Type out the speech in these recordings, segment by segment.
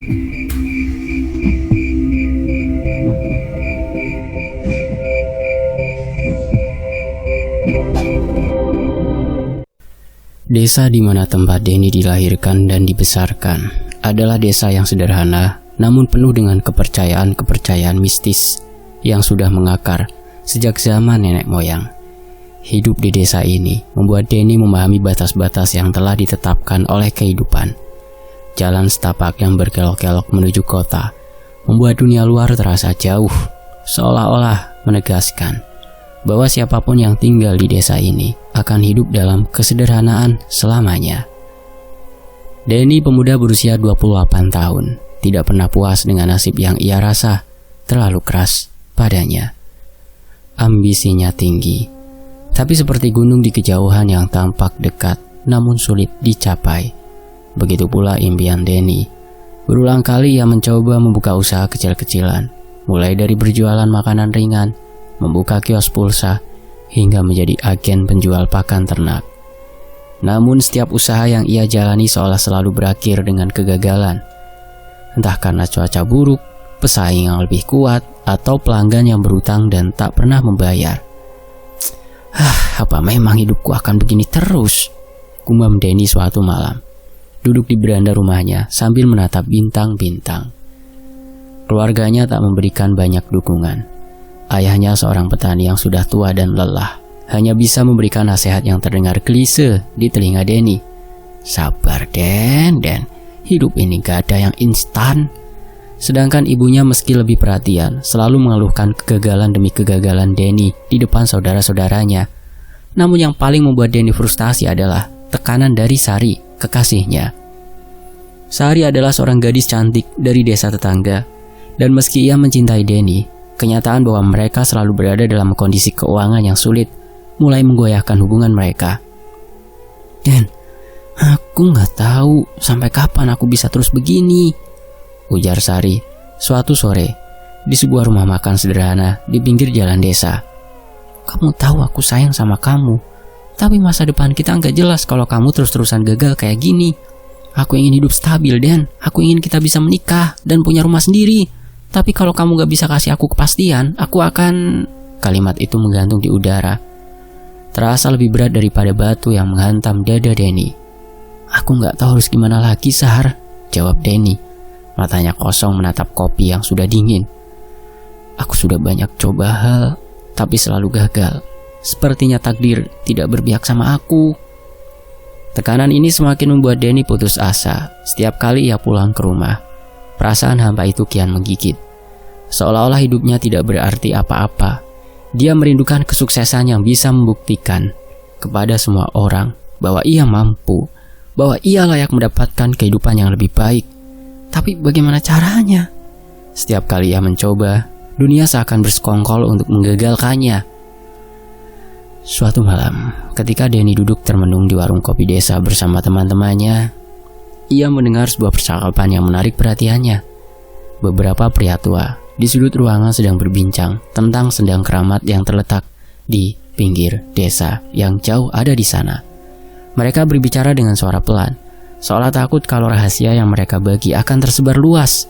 Desa di mana tempat Denny dilahirkan dan dibesarkan adalah desa yang sederhana namun penuh dengan kepercayaan-kepercayaan mistis yang sudah mengakar sejak zaman nenek moyang. Hidup di desa ini membuat Denny memahami batas-batas yang telah ditetapkan oleh kehidupan. Jalan setapak yang berkelok-kelok menuju kota membuat dunia luar terasa jauh, seolah-olah menegaskan bahwa siapapun yang tinggal di desa ini akan hidup dalam kesederhanaan selamanya. Denny, pemuda berusia 28 tahun, tidak pernah puas dengan nasib yang ia rasa terlalu keras padanya. Ambisinya tinggi, tapi seperti gunung di kejauhan yang tampak dekat namun sulit dicapai. Begitu pula impian Denny. Berulang kali ia mencoba membuka usaha kecil-kecilan, mulai dari berjualan makanan ringan, membuka kios pulsa, hingga menjadi agen penjual pakan ternak. Namun setiap usaha yang ia jalani seolah selalu berakhir dengan kegagalan. Entah karena cuaca buruk, pesaing yang lebih kuat, atau pelanggan yang berutang dan tak pernah membayar. Apa memang hidupku akan begini terus? Gumam Denny suatu malam, duduk di beranda rumahnya sambil menatap bintang-bintang. Keluarganya tak memberikan banyak dukungan. Ayahnya seorang petani yang sudah tua dan lelah, hanya bisa memberikan nasihat yang terdengar klise di telinga Denny. Sabar Den, hidup ini gak ada yang instan. Sedangkan ibunya meski lebih perhatian, selalu mengeluhkan kegagalan demi kegagalan Denny di depan saudara-saudaranya. Namun yang paling membuat Denny frustasi adalah tekanan dari Sari, kekasihnya. Sari adalah seorang gadis cantik dari desa tetangga, dan meski ia mencintai Denny, kenyataan bahwa mereka selalu berada dalam kondisi keuangan yang sulit mulai menggoyahkan hubungan mereka. Den, aku gak tahu sampai kapan aku bisa terus begini, ujar Sari suatu sore di sebuah rumah makan sederhana di pinggir jalan desa. Kamu tahu aku sayang sama kamu, tapi masa depan kita gak jelas kalau kamu terus-terusan gagal kayak gini. Aku ingin hidup stabil, Den. Aku ingin kita bisa menikah dan punya rumah sendiri. Tapi kalau kamu gak bisa kasih aku kepastian, aku akan... Kalimat itu menggantung di udara, terasa lebih berat daripada batu yang menghantam dada Denny. Aku gak tahu harus gimana lagi, Sar, jawab Denny. Matanya kosong menatap kopi yang sudah dingin. Aku sudah banyak coba hal, tapi selalu gagal. Sepertinya takdir tidak berpihak sama aku. Tekanan ini semakin membuat Denny putus asa. Setiap kali ia pulang ke rumah, perasaan hampa itu kian menggigit. Seolah-olah hidupnya tidak berarti apa-apa. Dia merindukan kesuksesan yang bisa membuktikan kepada semua orang bahwa ia mampu, bahwa ia layak mendapatkan kehidupan yang lebih baik. Tapi bagaimana caranya? Setiap kali ia mencoba, dunia seakan bersekongkol untuk menggagalkannya. Suatu malam, ketika Denny duduk termenung di warung kopi desa bersama teman-temannya, ia mendengar sebuah percakapan yang menarik perhatiannya. Beberapa pria tua di sudut ruangan sedang berbincang tentang sendang keramat yang terletak di pinggir desa yang jauh ada di sana. Mereka berbicara dengan suara pelan, seolah takut kalau rahasia yang mereka bagi akan tersebar luas.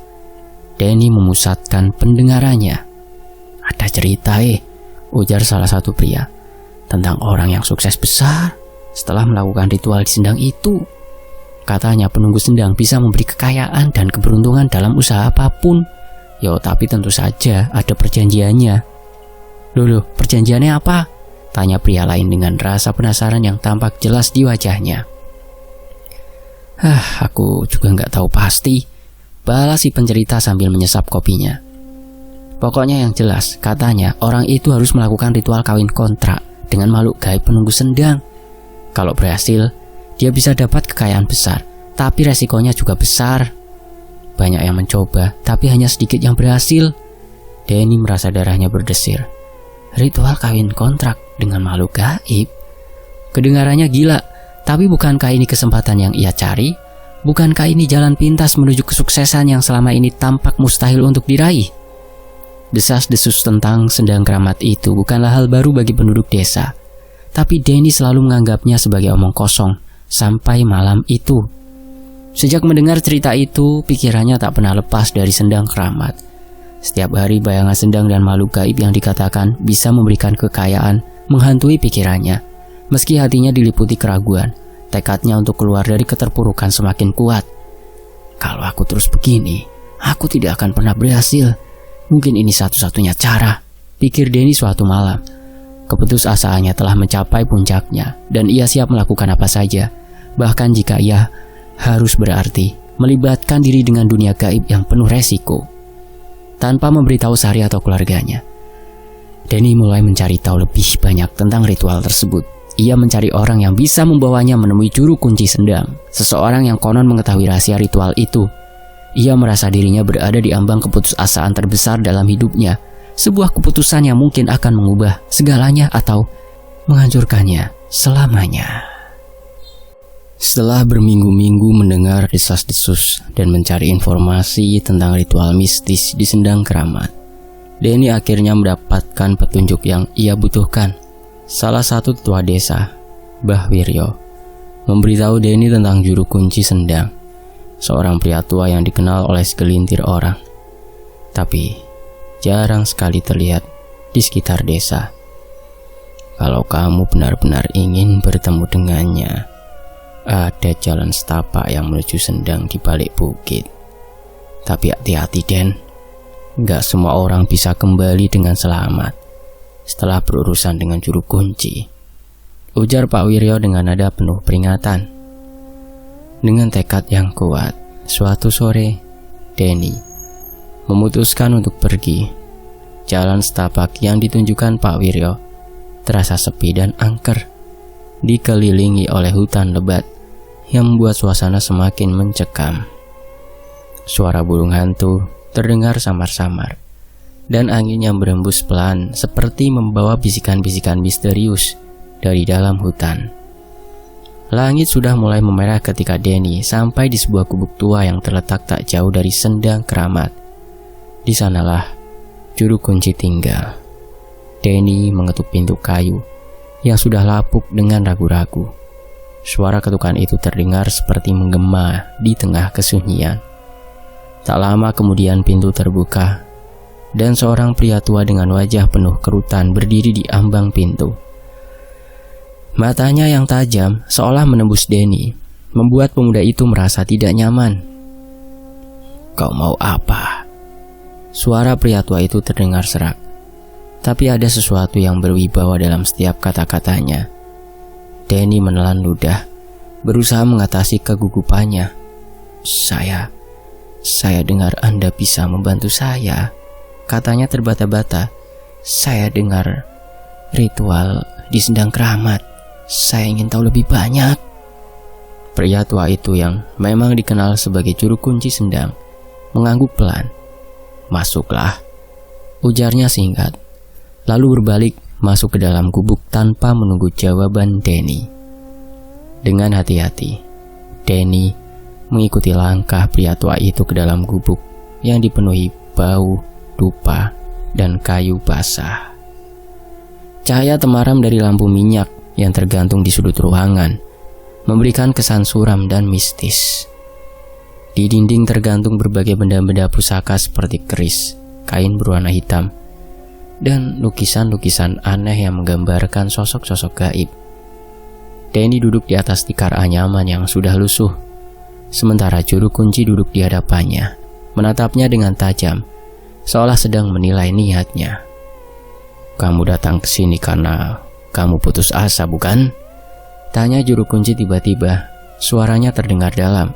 Denny memusatkan pendengarannya. Ada cerita ujar salah satu pria, tentang orang yang sukses besar setelah melakukan ritual di sendang itu. Katanya penunggu sendang bisa memberi kekayaan dan keberuntungan dalam usaha apapun. Yo, tapi tentu saja ada perjanjiannya. Loh, perjanjiannya apa? Tanya pria lain dengan rasa penasaran yang tampak jelas di wajahnya. Aku juga nggak tahu pasti, balas si pencerita sambil menyesap kopinya. Pokoknya yang jelas, katanya orang itu harus melakukan ritual kawin kontrak dengan makhluk gaib penunggu sendang. Kalau berhasil, dia bisa dapat kekayaan besar, tapi resikonya juga besar. Banyak yang mencoba, tapi hanya sedikit yang berhasil. Denny merasa darahnya berdesir. Ritual kawin kontrak dengan makhluk gaib? Kedengarannya gila, tapi bukankah ini kesempatan yang ia cari? Bukankah ini jalan pintas menuju kesuksesan yang selama ini tampak mustahil untuk diraih? Desas-desus tentang sendang keramat itu bukanlah hal baru bagi penduduk desa, tapi Denny selalu menganggapnya sebagai omong kosong sampai malam itu. Sejak mendengar cerita itu, pikirannya tak pernah lepas dari Sendang Keramat. Setiap hari bayangan Sendang dan makhluk gaib yang dikatakan bisa memberikan kekayaan menghantui pikirannya. Meski hatinya diliputi keraguan, tekadnya untuk keluar dari keterpurukan semakin kuat. Kalau aku terus begini, aku tidak akan pernah berhasil. Mungkin ini satu-satunya cara, pikir Denny suatu malam. Keputusasaannya telah mencapai puncaknya dan ia siap melakukan apa saja, bahkan jika ia harus berarti melibatkan diri dengan dunia gaib yang penuh resiko. Tanpa memberitahu Sari atau keluarganya, Denny mulai mencari tahu lebih banyak tentang ritual tersebut. Ia mencari orang yang bisa membawanya menemui juru kunci Sendang, seseorang yang konon mengetahui rahasia ritual itu. Ia merasa dirinya berada di ambang keputusasaan terbesar dalam hidupnya, sebuah keputusan yang mungkin akan mengubah segalanya atau menghancurkannya selamanya. Setelah berminggu-minggu mendengar desas-desus dan mencari informasi tentang ritual mistis di Sendang Keramat, Denny akhirnya mendapatkan petunjuk yang ia butuhkan. Salah satu tetua desa, Mbah Wiryo, memberitahu Denny tentang juru kunci Sendang, seorang pria tua yang dikenal oleh segelintir orang, tapi jarang sekali terlihat di sekitar desa. Kalau kamu benar-benar ingin bertemu dengannya, ada jalan setapak yang menuju Sendang di balik bukit. Tapi hati-hati, Den. Gak semua orang bisa kembali dengan selamat setelah berurusan dengan juru kunci, ujar Pak Wiryo dengan nada penuh peringatan. Dengan tekad yang kuat, suatu sore, Denny memutuskan untuk pergi. Jalan setapak yang ditunjukkan Pak Wiryo terasa sepi dan angker, dikelilingi oleh hutan lebat yang membuat suasana semakin mencekam. Suara burung hantu terdengar samar-samar, dan angin yang berembus pelan seperti membawa bisikan-bisikan misterius dari dalam hutan. Langit sudah mulai memerah ketika Denny sampai di sebuah gubuk tua yang terletak tak jauh dari Sendang Keramat. Di sanalah juru kunci tinggal. Denny mengetuk pintu kayu yang sudah lapuk dengan ragu-ragu. Suara ketukan itu terdengar seperti menggema di tengah kesunyian. Tak lama kemudian pintu terbuka, dan seorang pria tua dengan wajah penuh kerutan berdiri di ambang pintu. Matanya yang tajam seolah menembus Denny, membuat pemuda itu merasa tidak nyaman. "Kau mau apa?" Suara pria tua itu terdengar serak, tapi ada sesuatu yang berwibawa dalam setiap kata-katanya. Denny menelan ludah, berusaha mengatasi kegugupannya. Saya dengar Anda bisa membantu saya," katanya terbata-bata. "Saya dengar ritual di Sendang Keramat. Saya ingin tahu lebih banyak." Pria tua itu yang memang dikenal sebagai juru kunci Sendang mengangguk pelan. "Masuklah," ujarnya singkat, lalu berbalik masuk ke dalam gubuk tanpa menunggu jawaban Denny. Dengan hati-hati, Denny mengikuti langkah pria tua itu ke dalam gubuk yang dipenuhi bau, dupa, dan kayu basah. Cahaya temaram dari lampu minyak yang tergantung di sudut ruangan memberikan kesan suram dan mistis. Di dinding tergantung berbagai benda-benda pusaka seperti keris, kain berwarna hitam, dan lukisan-lukisan aneh yang menggambarkan sosok-sosok gaib. Denny duduk di atas tikar anyaman yang sudah lusuh, sementara juru kunci duduk di hadapannya, menatapnya dengan tajam, seolah sedang menilai niatnya. "Kamu datang ke sini karena kamu putus asa, bukan?" tanya juru kunci tiba-tiba. Suaranya terdengar dalam.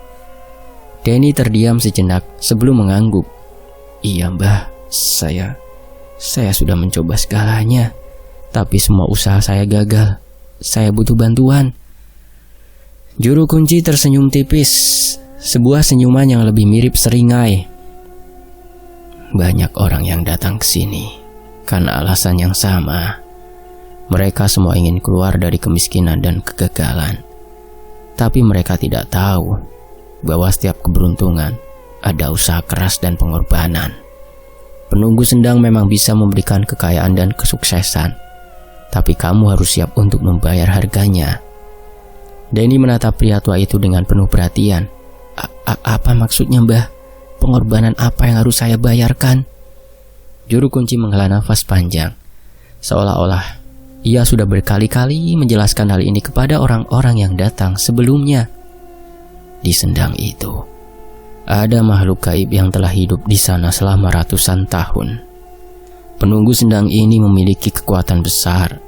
Denny terdiam sejenak sebelum mengangguk. "Iya, Mbah, saya sudah mencoba segalanya, tapi semua usaha saya gagal. Saya butuh bantuan." Juru kunci tersenyum tipis, sebuah senyuman yang lebih mirip seringai. "Banyak orang yang datang ke sini karena alasan yang sama. Mereka semua ingin keluar dari kemiskinan dan kegagalan. Tapi mereka tidak tahu bahwa setiap keberuntungan ada usaha keras dan pengorbanan. Penunggu Sendang memang bisa memberikan kekayaan dan kesuksesan, tapi kamu harus siap untuk membayar harganya." Denny menatap pria tua itu dengan penuh perhatian. Apa maksudnya, Mbah? Pengorbanan apa yang harus saya bayarkan? Juru kunci menghela nafas panjang, seolah-olah ia sudah berkali-kali menjelaskan hal ini kepada orang-orang yang datang sebelumnya. Di sendang itu, ada makhluk gaib yang telah hidup di sana selama ratusan tahun. Penunggu sendang ini memiliki kekuatan besar.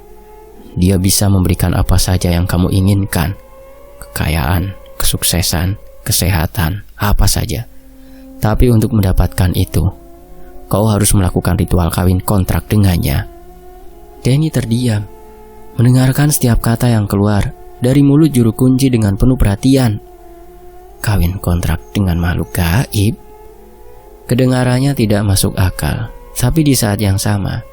Dia bisa memberikan apa saja yang kamu inginkan. Kekayaan, kesuksesan, kesehatan, apa saja. Tapi untuk mendapatkan itu, kau harus melakukan ritual kawin kontrak dengannya. Denny terdiam, mendengarkan setiap kata yang keluar dari mulut juru kunci dengan penuh perhatian. Kawin kontrak dengan makhluk gaib? Kedengarannya tidak masuk akal, tapi di saat yang sama,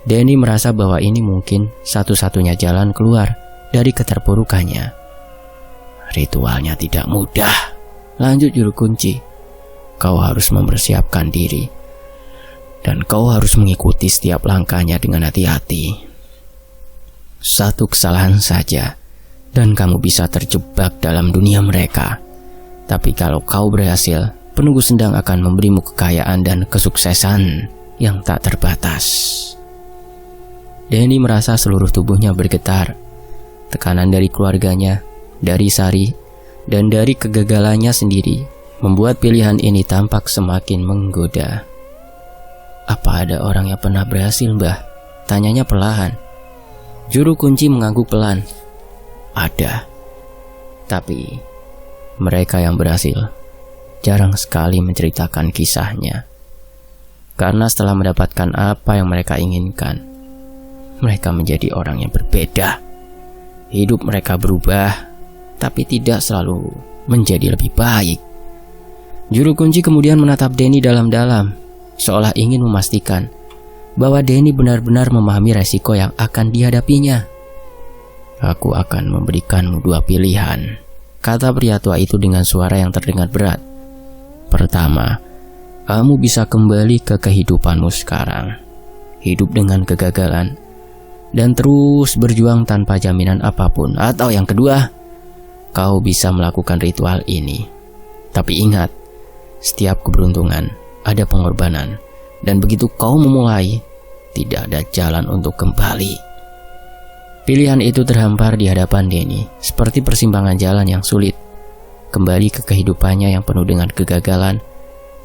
Denny merasa bahwa ini mungkin satu-satunya jalan keluar dari keterpurukannya. Ritualnya tidak mudah, lanjut juru kunci. Kau harus mempersiapkan diri, dan kau harus mengikuti setiap langkahnya dengan hati-hati. Satu kesalahan saja, dan kamu bisa terjebak dalam dunia mereka. Tapi kalau kau berhasil, penunggu sendang akan memberimu kekayaan dan kesuksesan yang tak terbatas. Denny merasa seluruh tubuhnya bergetar. Tekanan dari keluarganya, dari Sari, dan dari kegagalannya sendiri membuat pilihan ini tampak semakin menggoda. Apa ada orang yang pernah berhasil, Mbah? Tanyanya perlahan. Juru kunci mengangguk pelan. Ada. Tapi mereka yang berhasil jarang sekali menceritakan kisahnya. Karena setelah mendapatkan apa yang mereka inginkan, mereka menjadi orang yang berbeda. Hidup mereka berubah, tapi tidak selalu menjadi lebih baik. Juru kunci kemudian menatap Denny dalam-dalam, seolah ingin memastikan bahwa Denny benar-benar memahami resiko yang akan dihadapinya. Aku akan memberikanmu dua pilihan, kata pria tua itu dengan suara yang terdengar berat. Pertama, kamu bisa kembali ke kehidupanmu sekarang, hidup dengan kegagalan, dan terus berjuang tanpa jaminan apapun. Atau yang kedua, kau bisa melakukan ritual ini. Tapi ingat, setiap keberuntungan ada pengorbanan, dan begitu kau memulai, tidak ada jalan untuk kembali. Pilihan itu terhampar di hadapan Denny, seperti persimpangan jalan yang sulit. Kembali ke kehidupannya yang penuh dengan kegagalan,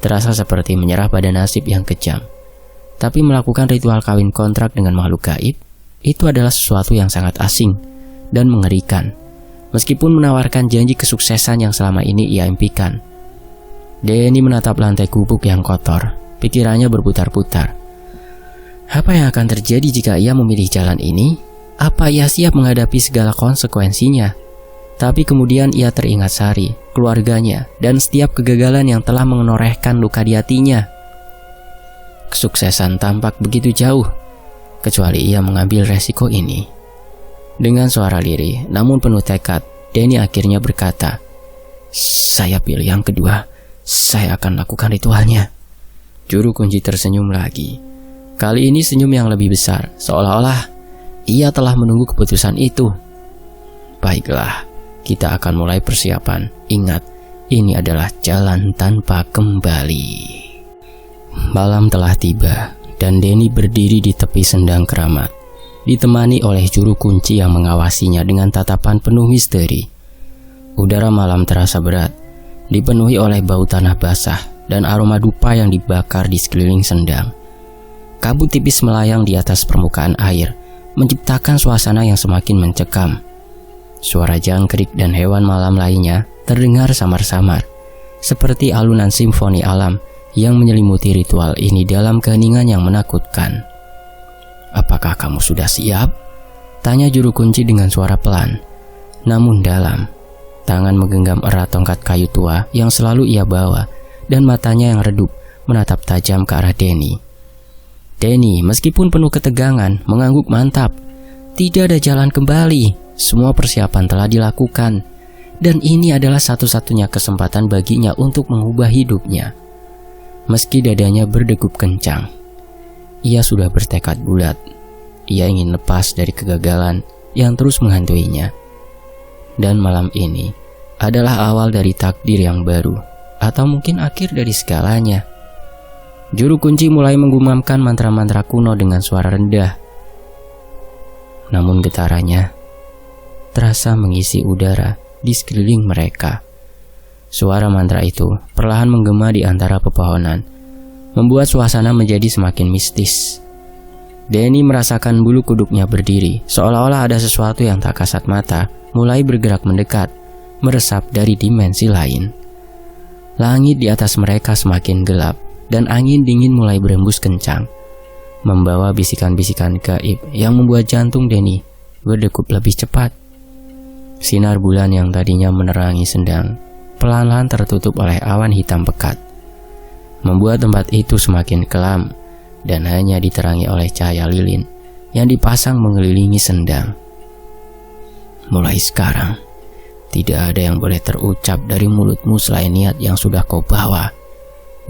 terasa seperti menyerah pada nasib yang kejam. Tapi melakukan ritual kawin kontrak dengan makhluk gaib, itu adalah sesuatu yang sangat asing dan mengerikan, meskipun menawarkan janji kesuksesan yang selama ini ia impikan. Denny menatap lantai gubuk yang kotor, pikirannya berputar-putar. Apa yang akan terjadi jika ia memilih jalan ini? Apa ia siap menghadapi segala konsekuensinya? Tapi kemudian ia teringat Sari, keluarganya, dan setiap kegagalan yang telah menorehkan luka di hatinya. Kesuksesan tampak begitu jauh, kecuali ia mengambil resiko ini. Dengan suara lirih, namun penuh tekad, Denny akhirnya berkata, "Saya pilih yang kedua. Saya akan lakukan ritualnya." Juru kunci tersenyum lagi. Kali ini senyum yang lebih besar, seolah-olah ia telah menunggu keputusan itu. Baiklah, kita akan mulai persiapan. Ingat, ini adalah jalan tanpa kembali. Malam telah tiba, dan Denny berdiri di tepi sendang keramat, ditemani oleh juru kunci yang mengawasinya dengan tatapan penuh misteri. Udara malam terasa berat, dipenuhi oleh bau tanah basah dan aroma dupa yang dibakar di sekeliling sendang. Kabut tipis melayang di atas permukaan air, menciptakan suasana yang semakin mencekam. Suara jangkrik dan hewan malam lainnya terdengar samar-samar, seperti alunan simfoni alam yang menyelimuti ritual ini dalam keheningan yang menakutkan. "Apakah kamu sudah siap?" tanya juru kunci dengan suara pelan, namun dalam. Tangan menggenggam erat tongkat kayu tua yang selalu ia bawa, dan matanya yang redup menatap tajam ke arah Denny. Denny, meskipun penuh ketegangan, mengangguk mantap. Tidak ada jalan kembali, semua persiapan telah dilakukan, dan ini adalah satu-satunya kesempatan baginya untuk mengubah hidupnya. Meski dadanya berdegup kencang, ia sudah bertekad bulat. Ia ingin lepas dari kegagalan yang terus menghantuinya. Dan malam ini adalah awal dari takdir yang baru, atau mungkin akhir dari segalanya. Juru kunci mulai menggumamkan mantra-mantra kuno dengan suara rendah. Namun getarannya terasa mengisi udara di sekeliling mereka. Suara mantra itu perlahan menggema di antara pepohonan, membuat suasana menjadi semakin mistis. Danny merasakan bulu kuduknya berdiri, seolah-olah ada sesuatu yang tak kasat mata mulai bergerak mendekat, meresap dari dimensi lain. Langit di atas mereka semakin gelap, dan angin dingin mulai berembus kencang, membawa bisikan-bisikan gaib yang membuat jantung Danny berdegup lebih cepat. Sinar bulan yang tadinya menerangi sendang pelan-pelan tertutup oleh awan hitam pekat, membuat tempat itu semakin kelam dan hanya diterangi oleh cahaya lilin yang dipasang mengelilingi sendang. Mulai sekarang, tidak ada yang boleh terucap dari mulutmu selain niat yang sudah kau bawa.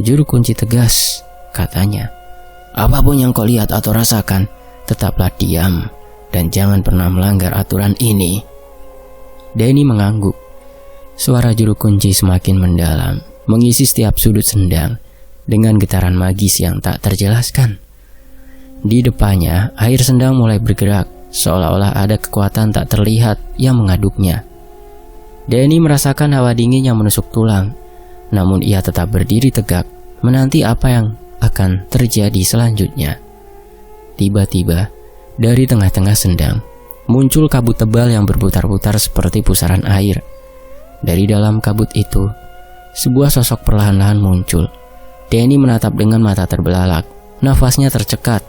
Juru kunci tegas, katanya. Apapun yang kau lihat atau rasakan, tetaplah diam dan jangan pernah melanggar aturan ini. Danny mengangguk. Suara juru kunci semakin mendalam, mengisi setiap sudut sendang dengan getaran magis yang tak terjelaskan. Di depannya, air sendang mulai bergerak, seolah-olah ada kekuatan tak terlihat yang mengaduknya. Danny merasakan hawa dingin yang menusuk tulang, namun ia tetap berdiri tegak, menanti apa yang akan terjadi selanjutnya. Tiba-tiba, dari tengah-tengah sendang, muncul kabut tebal yang berputar-putar seperti pusaran air. Dari dalam kabut itu, sebuah sosok perlahan-lahan muncul. Danny menatap dengan mata terbelalak, nafasnya tercekat.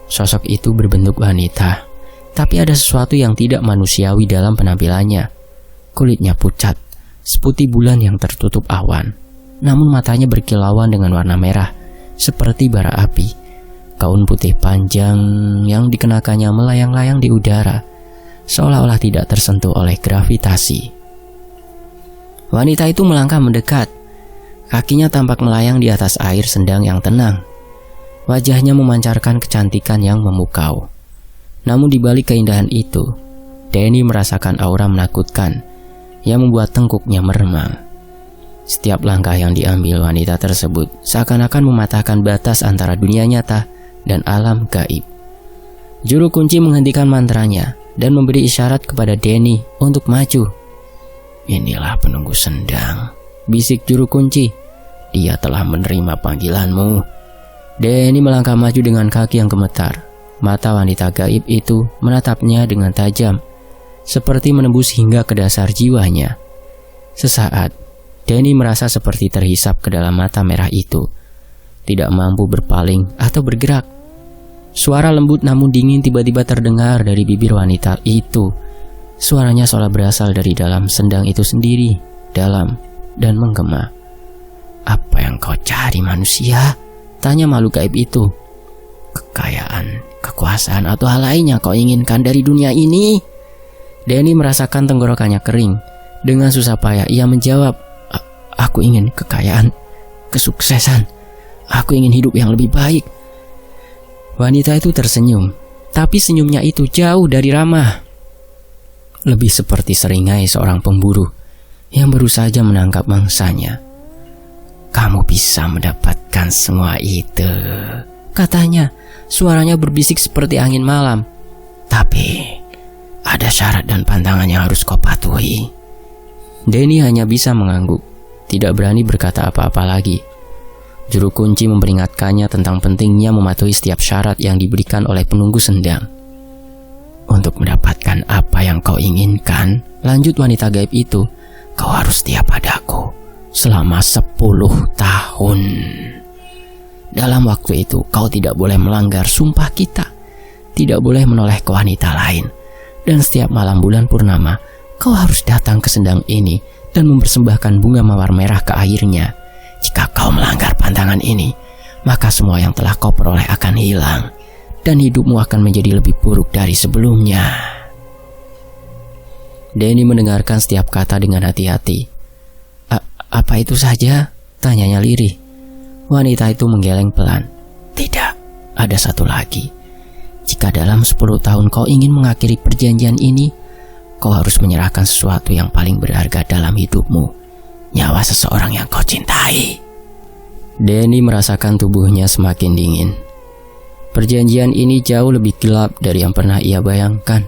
Sosok itu berbentuk wanita, tapi ada sesuatu yang tidak manusiawi dalam penampilannya. Kulitnya pucat, seputih bulan yang tertutup awan, namun matanya berkilauan dengan warna merah, seperti bara api. Gaun putih panjang yang dikenakannya melayang-layang di udara, seolah-olah tidak tersentuh oleh gravitasi. Wanita itu melangkah mendekat. Kakinya tampak melayang di atas air sendang yang tenang. Wajahnya memancarkan kecantikan yang memukau. Namun di balik keindahan itu, Danny merasakan aura menakutkan yang membuat tengkuknya meremang. Setiap langkah yang diambil wanita tersebut seakan-akan mematahkan batas antara dunia nyata dan alam gaib. Juru kunci menghentikan mantranya dan memberi isyarat kepada Danny untuk maju. Inilah penunggu sendang, bisik juru kunci. Dia telah menerima panggilanmu. Danny melangkah maju dengan kaki yang gemetar. Mata wanita gaib itu menatapnya dengan tajam, seperti menembus hingga ke dasar jiwanya. Sesaat, Danny merasa seperti terhisap ke dalam mata merah itu, tidak mampu berpaling atau bergerak. Suara lembut namun dingin tiba-tiba terdengar dari bibir wanita itu. Suaranya seolah berasal dari dalam sendang itu sendiri, dalam dan menggema. Apa yang kau cari manusia? Tanya makhluk gaib itu. Kekayaan, kekuasaan atau hal lain yang kau inginkan dari dunia ini? Danny merasakan tenggorokannya kering. Dengan susah payah ia menjawab, aku ingin kekayaan, kesuksesan. Aku ingin hidup yang lebih baik. Wanita itu tersenyum, tapi senyumnya itu jauh dari ramah. Lebih seperti seringai seorang pemburu yang baru saja menangkap mangsanya. Kamu bisa mendapatkan semua itu, katanya. Suaranya berbisik seperti angin malam. Tapi ada syarat dan pantangan yang harus kau patuhi. Danny hanya bisa mengangguk, tidak berani berkata apa-apa lagi. Juru kunci memperingatkannya tentang pentingnya mematuhi setiap syarat yang diberikan oleh penunggu sendang. Untuk mendapatkan apa yang kau inginkan, lanjut wanita gaib itu, kau harus setia padaku selama 10 tahun. Dalam waktu itu kau tidak boleh melanggar sumpah kita, tidak boleh menoleh ke wanita lain, dan setiap malam bulan purnama kau harus datang ke sendang ini dan mempersembahkan bunga mawar merah ke airnya. Jika kau melanggar pantangan ini, maka semua yang telah kau peroleh akan hilang, dan hidupmu akan menjadi lebih buruk dari sebelumnya. Danny mendengarkan setiap kata dengan hati-hati. Apa itu saja? Tanyanya lirih. Wanita itu menggeleng pelan. Tidak, ada satu lagi. Jika dalam 10 tahun kau ingin mengakhiri perjanjian ini, kau harus menyerahkan sesuatu yang paling berharga dalam hidupmu, nyawa seseorang yang kau cintai. Denny merasakan tubuhnya semakin dingin. Perjanjian ini jauh lebih gelap dari yang pernah ia bayangkan.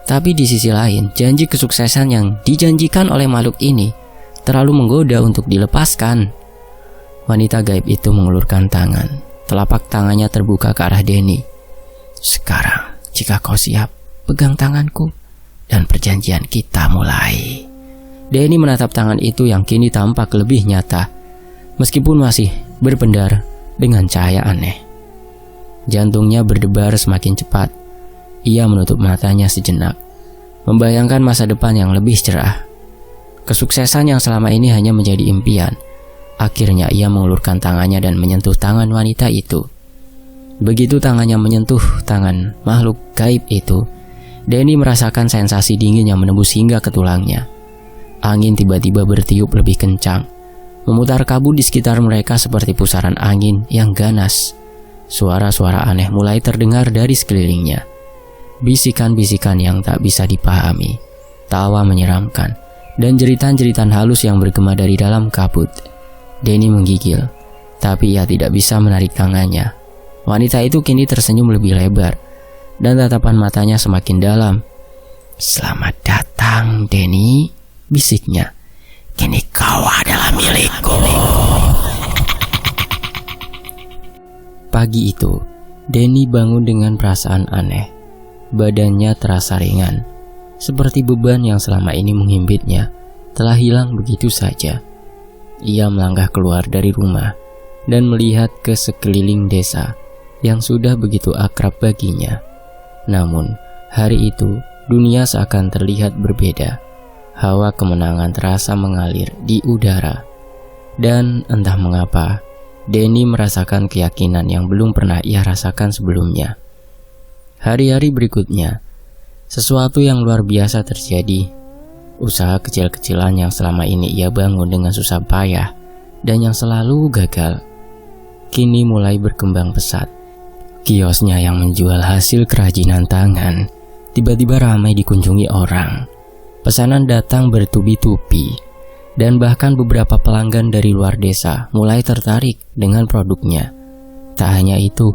Tapi di sisi lain, janji kesuksesan yang dijanjikan oleh makhluk ini terlalu menggoda untuk dilepaskan. Wanita gaib itu mengulurkan tangan. Telapak tangannya terbuka ke arah Denny. Sekarang, jika kau siap, pegang tanganku dan perjanjian kita mulai. Denny menatap tangan itu yang kini tampak lebih nyata, meskipun masih berpendar dengan cahaya aneh. Jantungnya berdebar semakin cepat. Ia menutup matanya sejenak, membayangkan masa depan yang lebih cerah. Kesuksesan yang selama ini hanya menjadi impian. Akhirnya ia mengulurkan tangannya dan menyentuh tangan wanita itu. Begitu tangannya menyentuh tangan makhluk gaib itu, Denny merasakan sensasi dingin yang menembus hingga ke tulangnya. Angin tiba-tiba bertiup lebih kencang, memutar kabut di sekitar mereka seperti pusaran angin yang ganas. Suara-suara aneh mulai terdengar dari sekelilingnya. Bisikan-bisikan yang tak bisa dipahami, tawa menyeramkan, dan jeritan-jeritan halus yang bergema dari dalam kabut. Denny menggigil, tapi ia tidak bisa menarik tangannya. Wanita itu kini tersenyum lebih lebar, dan tatapan matanya semakin dalam. "Selamat datang, Denny," bisiknya. "Kini kau adalah milikku." Pagi itu, Denny bangun dengan perasaan aneh. Badannya terasa ringan, seperti beban yang selama ini menghimpitnya telah hilang begitu saja. Ia melangkah keluar dari rumah dan melihat ke sekeliling desa yang sudah begitu akrab baginya. Namun, hari itu dunia seakan terlihat berbeda. Hawa kemenangan terasa mengalir di udara. Dan entah mengapa, Denny merasakan keyakinan yang belum pernah ia rasakan sebelumnya. Hari-hari berikutnya, sesuatu yang luar biasa terjadi. Usaha kecil-kecilan yang selama ini ia bangun dengan susah payah dan yang selalu gagal, kini mulai berkembang pesat. Kiosnya yang menjual hasil kerajinan tangan tiba-tiba ramai dikunjungi orang. Pesanan datang bertubi-tubi, dan bahkan beberapa pelanggan dari luar desa mulai tertarik dengan produknya. Tak hanya itu,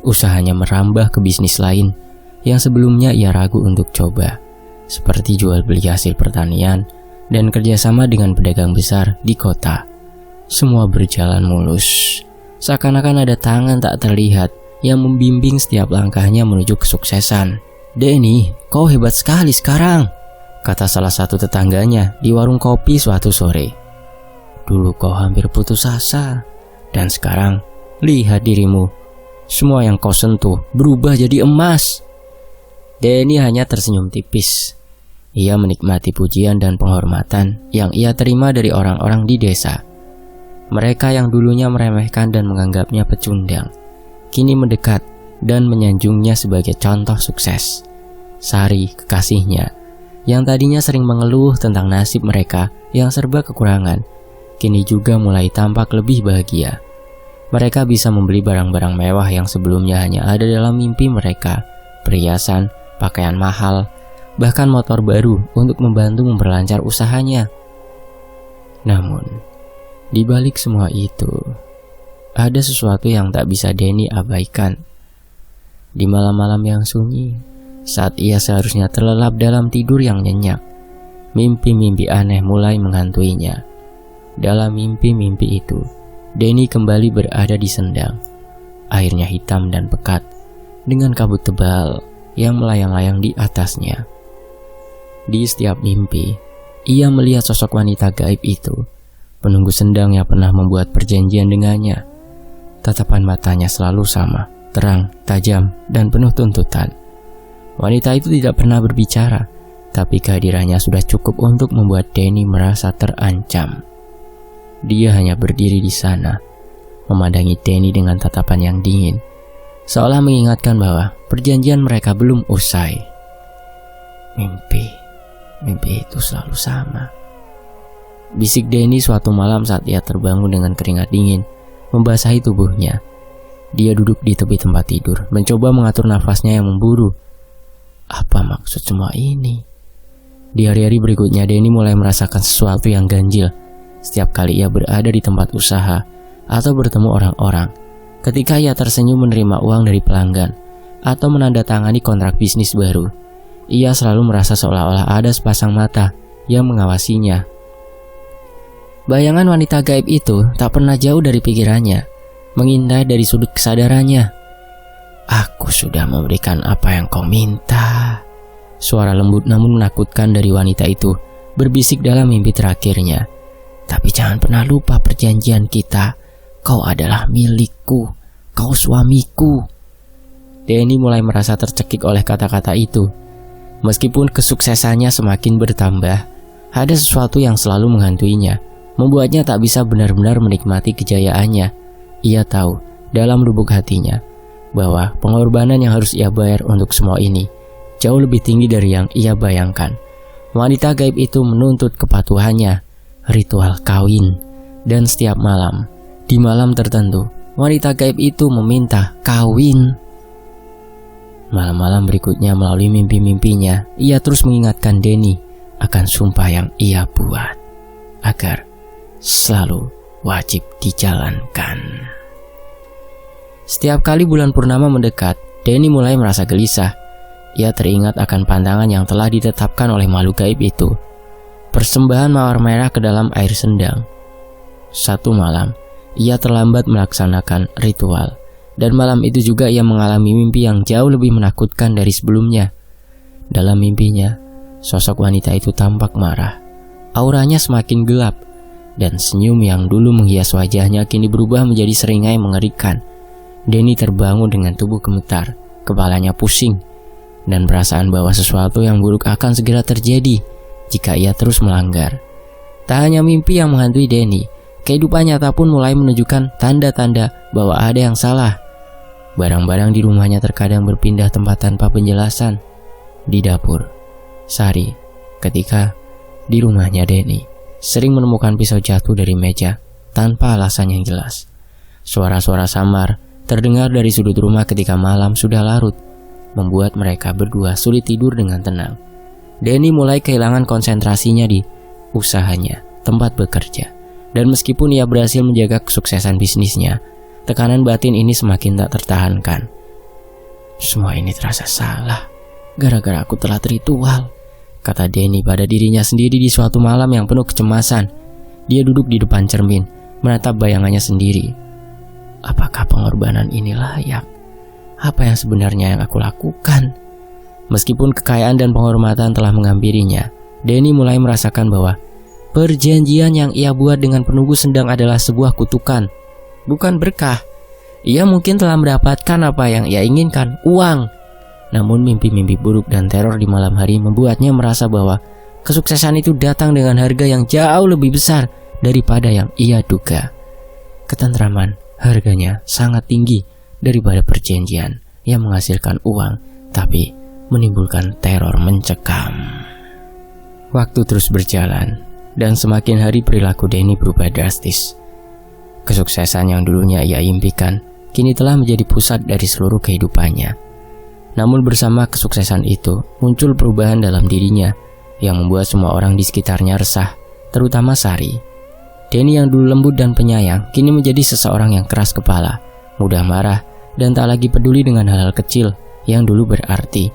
usahanya merambah ke bisnis lain yang sebelumnya ia ragu untuk coba, seperti jual beli hasil pertanian dan kerjasama dengan pedagang besar di kota. Semua berjalan mulus, seakan-akan ada tangan tak terlihat yang membimbing setiap langkahnya menuju kesuksesan. "Denny, kau hebat sekali sekarang," kata salah satu tetangganya di warung kopi suatu sore. "Dulu kau hampir putus asa, dan sekarang lihat dirimu. Semua yang kau sentuh berubah jadi emas." Denny hanya tersenyum tipis. Ia menikmati pujian dan penghormatan yang ia terima dari orang-orang di desa. Mereka yang dulunya meremehkan dan menganggapnya pecundang, kini mendekat dan menyanjungnya sebagai contoh sukses. Sari, kekasihnya, yang tadinya sering mengeluh tentang nasib mereka yang serba kekurangan, kini juga mulai tampak lebih bahagia. Mereka bisa membeli barang-barang mewah yang sebelumnya hanya ada dalam mimpi mereka, perhiasan, pakaian mahal, bahkan motor baru untuk membantu memperlancar usahanya. Namun, di balik semua itu, ada sesuatu yang tak bisa Denny abaikan. Di malam-malam yang sunyi, saat ia seharusnya terlelap dalam tidur yang nyenyak, mimpi-mimpi aneh mulai menghantuinya. Dalam mimpi-mimpi itu, Denny kembali berada di sendang. Airnya hitam dan pekat, dengan kabut tebal yang melayang-layang di atasnya. Di setiap mimpi, ia melihat sosok wanita gaib itu, penunggu sendang yang pernah membuat perjanjian dengannya. Tatapan matanya selalu sama, terang, tajam, dan penuh tuntutan. Wanita itu tidak pernah berbicara, tapi kehadirannya sudah cukup untuk membuat Denny merasa terancam. Dia hanya berdiri di sana, memandangi Denny dengan tatapan yang dingin, seolah mengingatkan bahwa perjanjian mereka belum usai. Mimpi itu selalu sama, bisik Denny suatu malam saat ia terbangun dengan keringat dingin membasahi tubuhnya. Dia duduk di tepi tempat tidur, mencoba mengatur nafasnya yang memburu. Apa maksud semua ini? Di hari-hari berikutnya, Denny mulai merasakan sesuatu yang ganjil. Setiap kali ia berada di tempat usaha atau bertemu orang-orang, ketika ia tersenyum menerima uang dari pelanggan atau menandatangani kontrak bisnis baru, ia selalu merasa seolah-olah ada sepasang mata yang mengawasinya. Bayangan wanita gaib itu tak pernah jauh dari pikirannya, mengintai dari sudut kesadarannya. "Aku sudah memberikan apa yang kau minta." Suara lembut namun menakutkan dari wanita itu berbisik dalam mimpi terakhirnya. "Tapi jangan pernah lupa perjanjian kita. Kau adalah milikku, kau suamiku." Denny mulai merasa tercekik oleh kata-kata itu. Meskipun kesuksesannya semakin bertambah, ada sesuatu yang selalu menghantuinya, membuatnya tak bisa benar-benar menikmati kejayaannya. Ia tahu dalam lubuk hatinya bahwa pengorbanan yang harus ia bayar untuk semua ini jauh lebih tinggi dari yang ia bayangkan. Wanita gaib itu menuntut kepatuhannya, ritual kawin, dan setiap malam, di malam tertentu, wanita gaib itu meminta kawin. Malam-malam berikutnya melalui mimpi-mimpinya, ia terus mengingatkan Denny akan sumpah yang ia buat, agar selalu wajib dijalankan. Setiap kali bulan purnama mendekat, Denny mulai merasa gelisah. Ia teringat akan pantangan yang telah ditetapkan oleh makhluk gaib itu. Persembahan mawar merah ke dalam air sendang. Satu malam, ia terlambat melaksanakan ritual. Dan malam itu juga ia mengalami mimpi yang jauh lebih menakutkan dari sebelumnya. Dalam mimpinya, sosok wanita itu tampak marah. Auranya semakin gelap, dan senyum yang dulu menghias wajahnya kini berubah menjadi seringai mengerikan. Denny terbangun dengan tubuh gemetar, kepalanya pusing, dan perasaan bahwa sesuatu yang buruk akan segera terjadi jika ia terus melanggar. Tak hanya mimpi yang menghantui Denny, kehidupan nyata pun mulai menunjukkan tanda-tanda bahwa ada yang salah. Barang-barang di rumahnya terkadang berpindah tempat tanpa penjelasan. Di dapur, Sari, ketika di rumahnya Denny, sering menemukan pisau jatuh dari meja tanpa alasan yang jelas. Suara-suara samar terdengar dari sudut rumah ketika malam sudah larut, membuat mereka berdua sulit tidur dengan tenang. Denny mulai kehilangan konsentrasinya di usahanya, tempat bekerja. Dan meskipun ia berhasil menjaga kesuksesan bisnisnya, tekanan batin ini semakin tak tertahankan. "Semua ini terasa salah, gara-gara aku telat ritual," kata Denny pada dirinya sendiri di suatu malam yang penuh kecemasan. Dia duduk di depan cermin, menatap bayangannya sendiri. Apakah pengorbanan ini layak? Apa yang sebenarnya yang aku lakukan? Meskipun kekayaan dan penghormatan telah menghampirinya, Denny mulai merasakan bahwa perjanjian yang ia buat dengan penunggu sendang adalah sebuah kutukan, bukan berkah. Ia mungkin telah mendapatkan apa yang ia inginkan, uang. Namun mimpi-mimpi buruk dan teror di malam hari membuatnya merasa bahwa kesuksesan itu datang dengan harga yang jauh lebih besar daripada yang ia duga. Ketentraman harganya sangat tinggi daripada perjanjian yang menghasilkan uang tapi menimbulkan teror mencekam. Waktu terus berjalan dan semakin hari perilaku Denny berubah drastis. Kesuksesan yang dulunya ia impikan kini telah menjadi pusat dari seluruh kehidupannya. Namun bersama kesuksesan itu muncul perubahan dalam dirinya yang membuat semua orang di sekitarnya resah, terutama Sari. Denny yang dulu lembut dan penyayang kini menjadi seseorang yang keras kepala, mudah marah, dan tak lagi peduli dengan hal-hal kecil yang dulu berarti.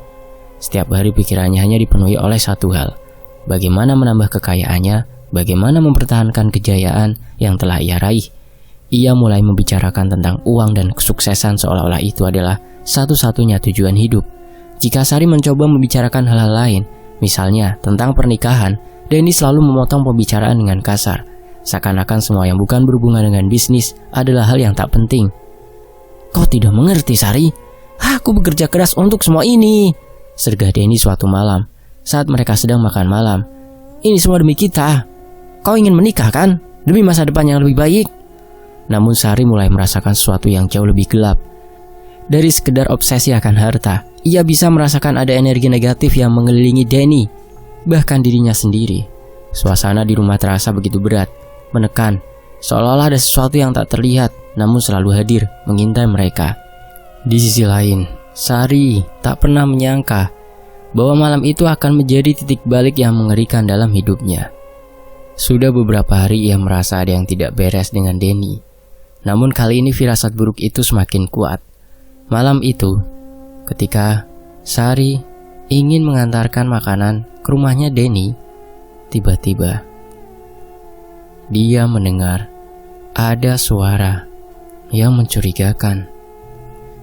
Setiap hari pikirannya hanya dipenuhi oleh satu hal: bagaimana menambah kekayaannya, bagaimana mempertahankan kejayaan yang telah ia raih. Ia mulai membicarakan tentang uang dan kesuksesan seolah-olah itu adalah satu-satunya tujuan hidup. Jika Sari mencoba membicarakan hal-hal lain, misalnya tentang pernikahan, Denny selalu memotong pembicaraan dengan kasar, seakan-akan semua yang bukan berhubungan dengan bisnis adalah hal yang tak penting. "Kau tidak mengerti, Sari. Aku bekerja keras untuk semua ini," sergah Denny suatu malam saat mereka sedang makan malam. "Ini semua demi kita. Kau ingin menikah kan? Demi masa depan yang lebih baik." Namun Sari mulai merasakan sesuatu yang jauh lebih gelap. Dari sekedar obsesi akan harta, ia bisa merasakan ada energi negatif yang mengelilingi Denny, bahkan dirinya sendiri. Suasana di rumah terasa begitu berat, menekan, seolah-olah ada sesuatu yang tak terlihat namun selalu hadir mengintai mereka. Di sisi lain, Sari tak pernah menyangka bahwa malam itu akan menjadi titik balik yang mengerikan dalam hidupnya. Sudah beberapa hari ia merasa ada yang tidak beres dengan Denny. Namun kali ini firasat buruk itu semakin kuat. Malam itu, ketika Sari ingin mengantarkan makanan ke rumahnya Denny, tiba-tiba dia mendengar ada suara yang mencurigakan.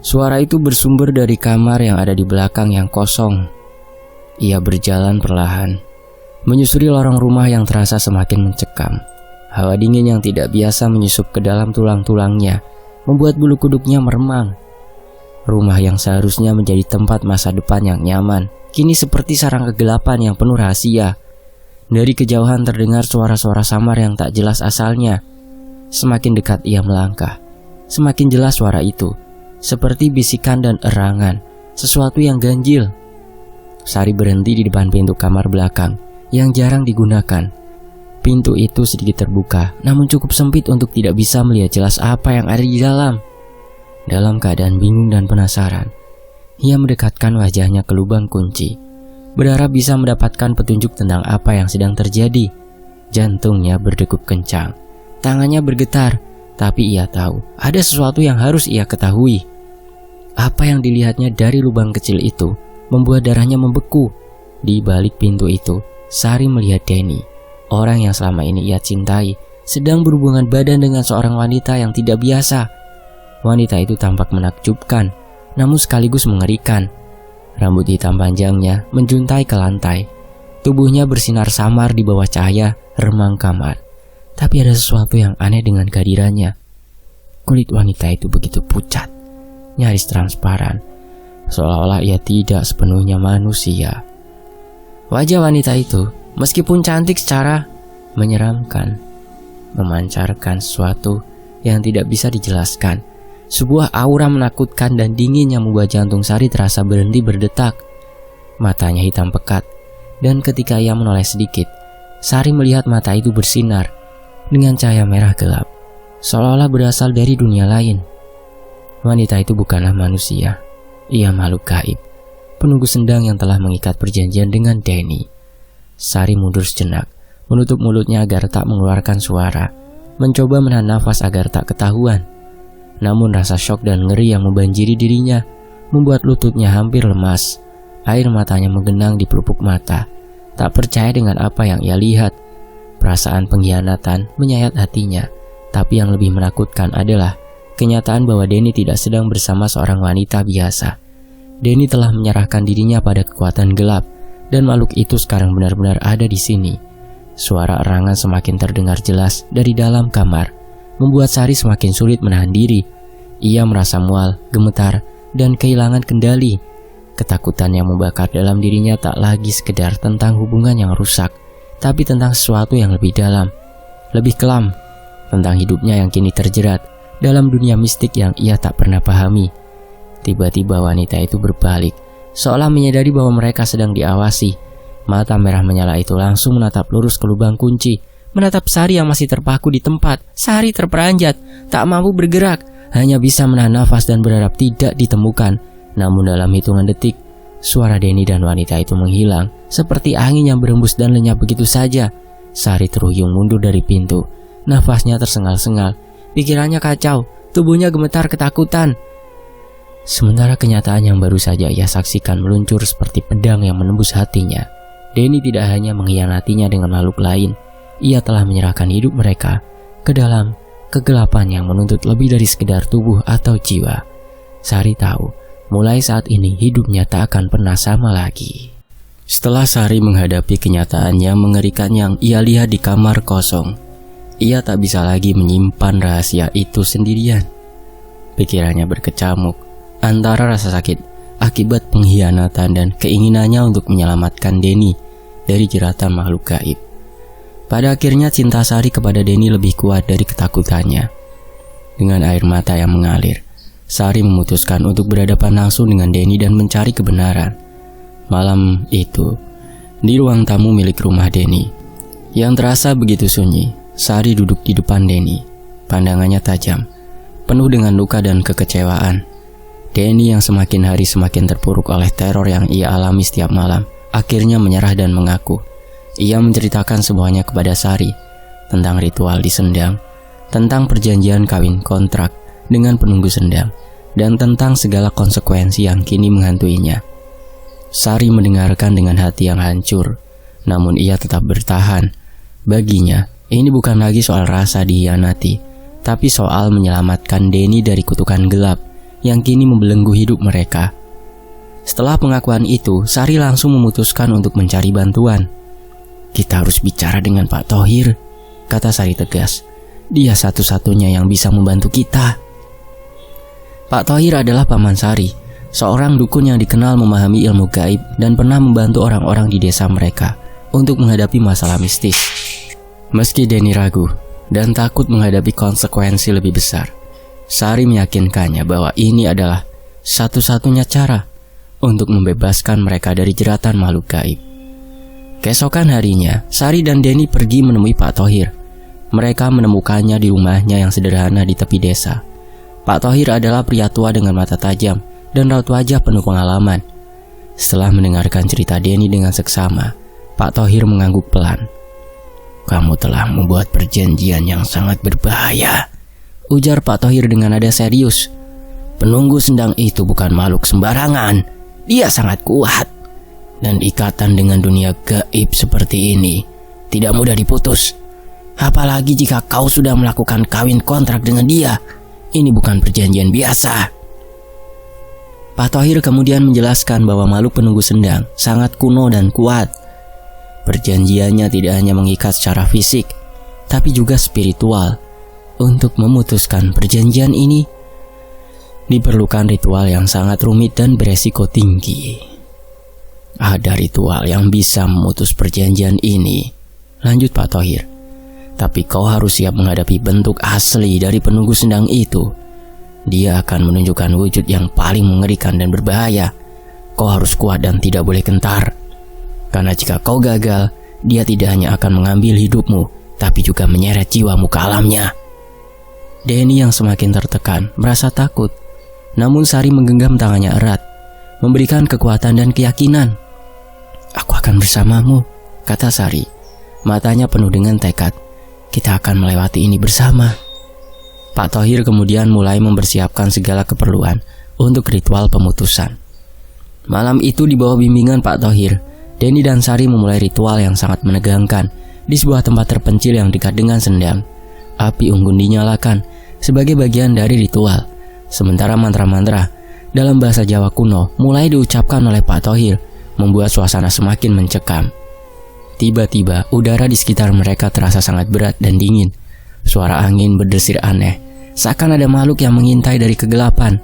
Suara itu bersumber dari kamar yang ada di belakang yang kosong. Ia berjalan perlahan, menyusuri lorong rumah yang terasa semakin mencekam. Hawa dingin yang tidak biasa menyusup ke dalam tulang-tulangnya, membuat bulu kuduknya meremang. Rumah yang seharusnya menjadi tempat masa depan yang nyaman, kini seperti sarang kegelapan yang penuh rahasia. Dari kejauhan terdengar suara-suara samar yang tak jelas asalnya. Semakin dekat ia melangkah, semakin jelas suara itu, seperti bisikan dan erangan, sesuatu yang ganjil. Sari berhenti di depan pintu kamar belakang yang jarang digunakan. Pintu itu sedikit terbuka, namun cukup sempit untuk tidak bisa melihat jelas apa yang ada di dalam. Dalam keadaan bingung dan penasaran, ia mendekatkan wajahnya ke lubang kunci, berharap bisa mendapatkan petunjuk tentang apa yang sedang terjadi. Jantungnya berdegup kencang, tangannya bergetar, tapi ia tahu ada sesuatu yang harus ia ketahui. Apa yang dilihatnya dari lubang kecil itu membuat darahnya membeku. Di balik pintu itu, Sari melihat Denny, orang yang selama ini ia cintai, sedang berhubungan badan dengan seorang wanita yang tidak biasa. Wanita itu tampak menakjubkan, namun sekaligus mengerikan. Rambut hitam panjangnya menjuntai ke lantai. Tubuhnya bersinar samar di bawah cahaya remang kamar. Tapi ada sesuatu yang aneh dengan kehadirannya. Kulit wanita itu begitu pucat, nyaris transparan, seolah-olah ia tidak sepenuhnya manusia. Wajah wanita itu, meskipun cantik secara menyeramkan, memancarkan sesuatu yang tidak bisa dijelaskan. Sebuah aura menakutkan dan dingin yang membuat jantung Sari terasa berhenti berdetak. Matanya hitam pekat, dan ketika ia menoleh sedikit, Sari melihat mata itu bersinar dengan cahaya merah gelap, seolah-olah berasal dari dunia lain. Wanita itu bukanlah manusia, ia makhluk gaib, penunggu sendang yang telah mengikat perjanjian dengan Denny. Sari mundur sejenak, menutup mulutnya agar tak mengeluarkan suara, mencoba menahan nafas agar tak ketahuan. Namun rasa syok dan ngeri yang membanjiri dirinya membuat lututnya hampir lemas. Air matanya menggenang di pelupuk mata, tak percaya dengan apa yang ia lihat. Perasaan pengkhianatan menyayat hatinya, tapi yang lebih menakutkan adalah kenyataan bahwa Denny tidak sedang bersama seorang wanita biasa. Denny telah menyerahkan dirinya pada kekuatan gelap, dan makhluk itu sekarang benar-benar ada di sini. Suara erangan semakin terdengar jelas dari dalam kamar, membuat Sari semakin sulit menahan diri. Ia merasa mual, gemetar, dan kehilangan kendali. Ketakutan yang membakar dalam dirinya tak lagi sekedar tentang hubungan yang rusak, tapi tentang sesuatu yang lebih dalam, lebih kelam, tentang hidupnya yang kini terjerat dalam dunia mistik yang ia tak pernah pahami. Tiba-tiba wanita itu berbalik, seolah menyadari bahwa mereka sedang diawasi. Mata merah menyala itu langsung menatap lurus ke lubang kunci, menatap Sari yang masih terpaku di tempat. Sari terperanjat, tak mampu bergerak, hanya bisa menahan nafas dan berharap tidak ditemukan. Namun dalam hitungan detik, suara Denny dan wanita itu menghilang, seperti angin yang berembus dan lenyap begitu saja. Sari terhuyung mundur dari pintu, nafasnya tersengal-sengal, pikirannya kacau, tubuhnya gemetar ketakutan. Sementara kenyataan yang baru saja ia saksikan meluncur seperti pedang yang menembus hatinya. Denny tidak hanya mengkhianatinya dengan makhluk lain, ia telah menyerahkan hidup mereka ke dalam kegelapan yang menuntut lebih dari sekedar tubuh atau jiwa. Sari tahu, mulai saat ini hidupnya tak akan pernah sama lagi. Setelah Sari menghadapi kenyataan yang mengerikan yang ia lihat di kamar kosong, ia tak bisa lagi menyimpan rahasia itu sendirian. Pikirannya berkecamuk antara rasa sakit akibat pengkhianatan dan keinginannya untuk menyelamatkan Denny dari jeratan makhluk gaib. Pada akhirnya cinta Sari kepada Denny lebih kuat dari ketakutannya. Dengan air mata yang mengalir, Sari memutuskan untuk berhadapan langsung dengan Denny dan mencari kebenaran. Malam itu, di ruang tamu milik rumah Denny, yang terasa begitu sunyi, Sari duduk di depan Denny. Pandangannya tajam, penuh dengan luka dan kekecewaan. Denny yang semakin hari semakin terpuruk oleh teror yang ia alami setiap malam, akhirnya menyerah dan mengaku. Ia menceritakan semuanya kepada Sari, tentang ritual di Sendang, tentang perjanjian kawin kontrak dengan penunggu Sendang, dan tentang segala konsekuensi yang kini menghantuinya. Sari mendengarkan dengan hati yang hancur, namun ia tetap bertahan. Baginya, ini bukan lagi soal rasa dihianati, tapi soal menyelamatkan Denny dari kutukan gelap yang kini membelenggu hidup mereka. Setelah pengakuan itu, Sari langsung memutuskan untuk mencari bantuan. "Kita harus bicara dengan Pak Thohir," kata Sari tegas. "Dia satu-satunya yang bisa membantu kita." Pak Thohir adalah paman Sari, seorang dukun yang dikenal memahami ilmu gaib dan pernah membantu orang-orang di desa mereka untuk menghadapi masalah mistis. Meski Denny ragu dan takut menghadapi konsekuensi lebih besar, Sari meyakinkannya bahwa ini adalah satu-satunya cara untuk membebaskan mereka dari jeratan makhluk gaib. Keesokan harinya, Sari dan Denny pergi menemui Pak Thohir. Mereka menemukannya di rumahnya yang sederhana di tepi desa. Pak Thohir adalah pria tua dengan mata tajam dan raut wajah penuh pengalaman. Setelah mendengarkan cerita Denny dengan seksama, Pak Thohir mengangguk pelan. "Kamu telah membuat perjanjian yang sangat berbahaya," ujar Pak Thohir dengan nada serius. "Penunggu Sendang itu bukan makhluk sembarangan. Dia sangat kuat. Dan ikatan dengan dunia gaib seperti ini tidak mudah diputus. Apalagi jika kau sudah melakukan kawin kontrak dengan dia. Ini bukan perjanjian biasa." Pak Thohir kemudian menjelaskan bahwa makhluk penunggu Sendang sangat kuno dan kuat. Perjanjiannya tidak hanya mengikat secara fisik, tapi juga spiritual. Untuk memutuskan perjanjian ini, diperlukan ritual yang sangat rumit dan beresiko tinggi. "Ada ritual yang bisa memutus perjanjian ini," lanjut Pak Thohir. "Tapi kau harus siap menghadapi bentuk asli dari penunggu Sendang itu. Dia akan menunjukkan wujud yang paling mengerikan dan berbahaya. Kau harus kuat dan tidak boleh gentar. Karena jika kau gagal, dia tidak hanya akan mengambil hidupmu, tapi juga menyeret jiwamu ke alamnya." Denny yang semakin tertekan merasa takut, namun Sari menggenggam tangannya erat, memberikan kekuatan dan keyakinan. "Aku akan bersamamu," kata Sari. Matanya penuh dengan tekad. "Kita akan melewati ini bersama." Pak Thohir kemudian mulai mempersiapkan segala keperluan untuk ritual pemutusan. Malam itu di bawah bimbingan Pak Thohir, Denny dan Sari memulai ritual yang sangat menegangkan di sebuah tempat terpencil yang dekat dengan Sendang. Api unggun dinyalakan sebagai bagian dari ritual, sementara mantra-mantra dalam bahasa Jawa kuno mulai diucapkan oleh Pak Thohir, membuat suasana semakin mencekam. Tiba-tiba udara di sekitar mereka terasa sangat berat dan dingin. Suara angin berdesir aneh, seakan ada makhluk yang mengintai dari kegelapan.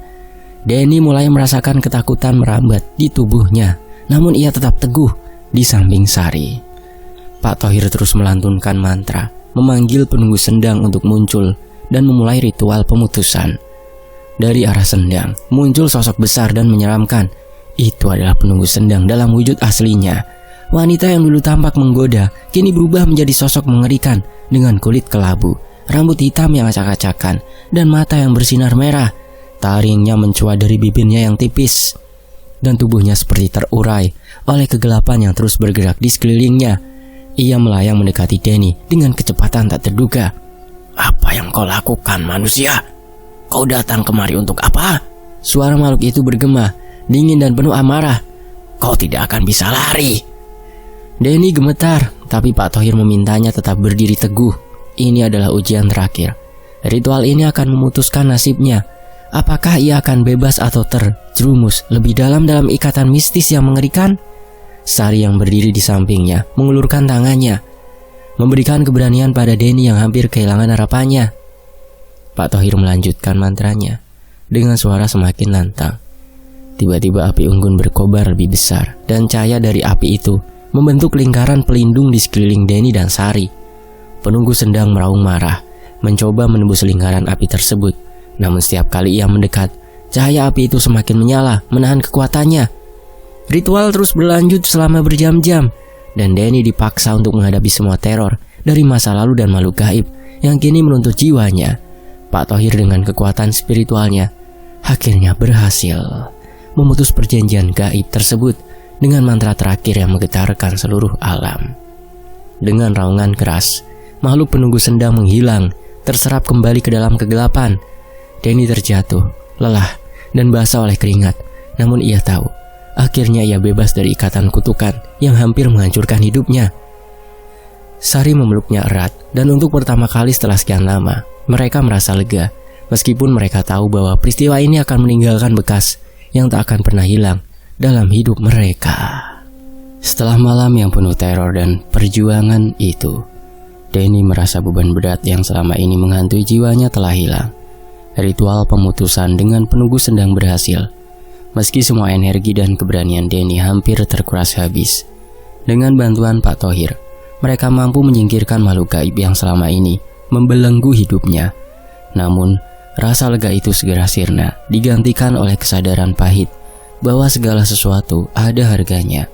Denny mulai merasakan ketakutan merambat di tubuhnya, namun ia tetap teguh di samping Sari. Pak Thohir terus melantunkan mantra, memanggil penunggu Sendang untuk muncul dan memulai ritual pemutusan. Dari arah Sendang muncul sosok besar dan menyeramkan. Itu adalah penunggu Sendang dalam wujud aslinya. Wanita yang dulu tampak menggoda kini berubah menjadi sosok mengerikan dengan kulit kelabu, rambut hitam yang acak-acakan, dan mata yang bersinar merah. Taringnya mencuat dari bibirnya yang tipis, dan tubuhnya seperti terurai oleh kegelapan yang terus bergerak di sekelilingnya. Ia melayang mendekati Denny dengan kecepatan tak terduga. "Apa yang kau lakukan, manusia? Kau datang kemari untuk apa?" Suara makhluk itu bergema, dingin dan penuh amarah. "Kau tidak akan bisa lari." Denny gemetar, tapi Pak Thohir memintanya tetap berdiri teguh. Ini adalah ujian terakhir. Ritual ini akan memutuskan nasibnya. Apakah ia akan bebas atau terjerumus lebih dalam ikatan mistis yang mengerikan? Sari yang berdiri di sampingnya mengulurkan tangannya, memberikan keberanian pada Denny yang hampir kehilangan harapannya. Pak Thohir melanjutkan mantranya dengan suara semakin lantang. Tiba-tiba api unggun berkobar lebih besar, dan cahaya dari api itu membentuk lingkaran pelindung di sekeliling Denny dan Sari. Penunggu Sendang meraung marah, mencoba menembus lingkaran api tersebut. Namun setiap kali ia mendekat, cahaya api itu semakin menyala, menahan kekuatannya. Ritual terus berlanjut selama berjam-jam, dan Denny dipaksa untuk menghadapi semua teror dari masa lalu dan makhluk gaib yang kini menuntut jiwanya. Pak Thohir dengan kekuatan spiritualnya akhirnya berhasil memutus perjanjian gaib tersebut dengan mantra terakhir yang menggetarkan seluruh alam. Dengan raungan keras, makhluk penunggu sendang menghilang, terserap kembali ke dalam kegelapan. Danny terjatuh, lelah, dan basah oleh keringat. Namun ia tahu, akhirnya ia bebas dari ikatan kutukan yang hampir menghancurkan hidupnya. Sari memeluknya erat, dan untuk pertama kali setelah sekian lama, mereka merasa lega. Meskipun mereka tahu bahwa peristiwa ini akan meninggalkan bekas yang tak akan pernah hilang dalam hidup mereka. Setelah malam yang penuh teror dan perjuangan itu, Danny merasa beban berat yang selama ini menghantui jiwanya telah hilang. Ritual pemutusan dengan penunggu sendang berhasil. Meski semua energi dan keberanian Danny hampir terkuras habis, dengan bantuan Pak Thohir, mereka mampu menyingkirkan makhluk gaib yang selama ini membelenggu hidupnya. Namun, rasa lega itu segera sirna, digantikan oleh kesadaran pahit bahwa segala sesuatu ada harganya.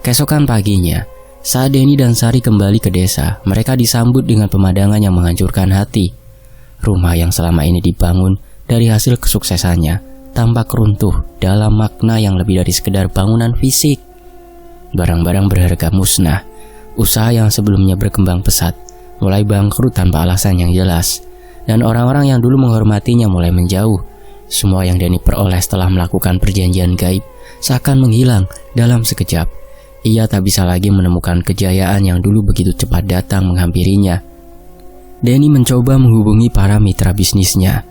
Keesokan paginya, saat Danny dan Sari kembali ke desa, mereka disambut dengan pemandangan yang menghancurkan hati. Rumah yang selama ini dibangun dari hasil kesuksesannya tampak runtuh dalam makna yang lebih dari sekedar bangunan fisik. Barang-barang berharga musnah. Usaha yang sebelumnya berkembang pesat mulai bangkrut tanpa alasan yang jelas. Dan orang-orang yang dulu menghormatinya mulai menjauh. Semua yang Danny peroleh setelah melakukan perjanjian gaib seakan menghilang dalam sekejap. Ia tak bisa lagi menemukan kejayaan yang dulu begitu cepat datang menghampirinya. Danny mencoba menghubungi para mitra bisnisnya.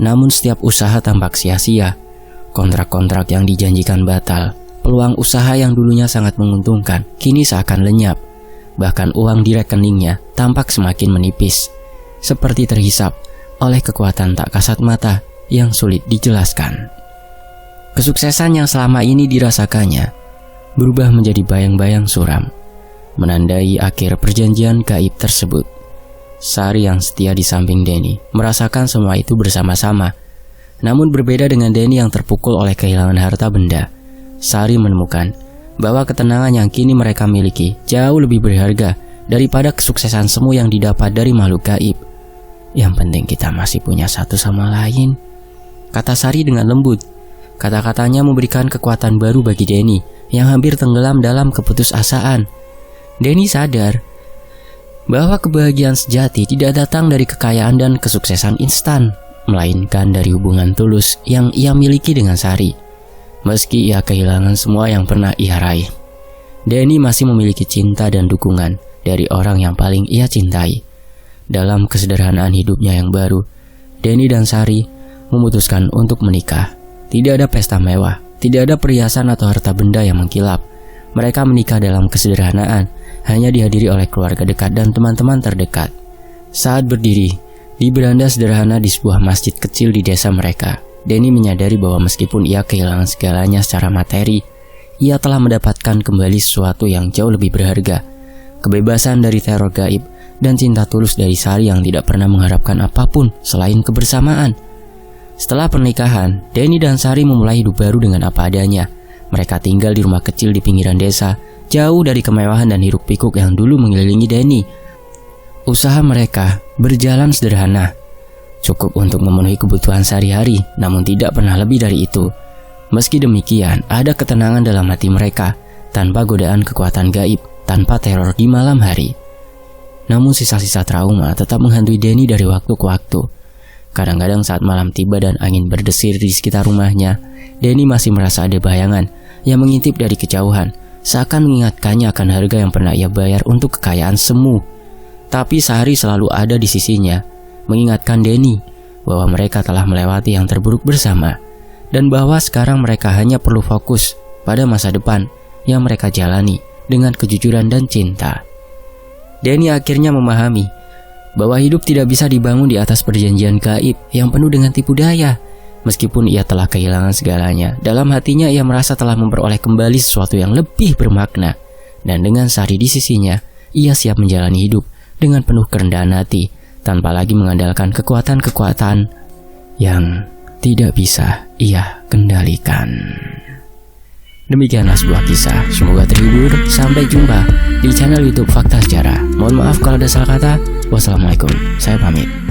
Namun setiap usaha tampak sia-sia. Kontrak-kontrak yang dijanjikan batal. Peluang usaha yang dulunya sangat menguntungkan kini seakan lenyap. Bahkan uang di rekeningnya tampak semakin menipis, seperti terhisap oleh kekuatan tak kasat mata yang sulit dijelaskan. Kesuksesan yang selama ini dirasakannya berubah menjadi bayang-bayang suram, menandai akhir perjanjian gaib tersebut. Sari yang setia di samping Danny merasakan semua itu bersama-sama. Namun berbeda dengan Danny yang terpukul oleh kehilangan harta benda, Sari menemukan bahwa ketenangan yang kini mereka miliki jauh lebih berharga daripada kesuksesan semu yang didapat dari makhluk gaib. Yang penting kita masih punya satu sama lain, kata Sari dengan lembut. Kata-katanya memberikan kekuatan baru bagi Danny yang hampir tenggelam dalam keputusasaan. Danny sadar bahwa kebahagiaan sejati tidak datang dari kekayaan dan kesuksesan instan, melainkan dari hubungan tulus yang ia miliki dengan Sari. Meski ia kehilangan semua yang pernah ia raih, Danny masih memiliki cinta dan dukungan dari orang yang paling ia cintai. Dalam kesederhanaan hidupnya yang baru, Danny dan Sari memutuskan untuk menikah. Tidak ada pesta mewah, tidak ada perhiasan atau harta benda yang mengkilap. Mereka menikah dalam kesederhanaan, hanya dihadiri oleh keluarga dekat dan teman-teman terdekat. Saat berdiri di beranda sederhana di sebuah masjid kecil di desa mereka, Danny menyadari bahwa meskipun ia kehilangan segalanya secara materi, ia telah mendapatkan kembali sesuatu yang jauh lebih berharga. Kebebasan dari teror gaib dan cinta tulus dari Sari yang tidak pernah mengharapkan apapun selain kebersamaan. Setelah pernikahan, Danny dan Sari memulai hidup baru dengan apa adanya. Mereka tinggal di rumah kecil di pinggiran desa, jauh dari kemewahan dan hiruk pikuk yang dulu mengelilingi Danny. Usaha mereka berjalan sederhana, cukup untuk memenuhi kebutuhan sehari-hari, namun tidak pernah lebih dari itu. Meski demikian, ada ketenangan dalam hati mereka, tanpa godaan kekuatan gaib, tanpa teror di malam hari. Namun sisa-sisa trauma tetap menghantui Danny dari waktu ke waktu. Kadang-kadang saat malam tiba dan angin berdesir di sekitar rumahnya, Danny masih merasa ada bayangan yang mengintip dari kejauhan, seakan mengingatkannya akan harga yang pernah ia bayar untuk kekayaan semu. Tapi Sari selalu ada di sisinya, mengingatkan Danny bahwa mereka telah melewati yang terburuk bersama, dan bahwa sekarang mereka hanya perlu fokus pada masa depan yang mereka jalani dengan kejujuran dan cinta. Danny akhirnya memahami bahwa hidup tidak bisa dibangun di atas perjanjian gaib yang penuh dengan tipu daya. Meskipun ia telah kehilangan segalanya, dalam hatinya ia merasa telah memperoleh kembali sesuatu yang lebih bermakna. Dan dengan Sari di sisinya, ia siap menjalani hidup dengan penuh kerendahan hati, tanpa lagi mengandalkan kekuatan-kekuatan yang tidak bisa ia kendalikan. Demikianlah sebuah kisah, semoga terhibur. Sampai jumpa di channel YouTube Fakta Sejarah. Mohon maaf kalau ada salah kata. Wassalamualaikum, saya pamit.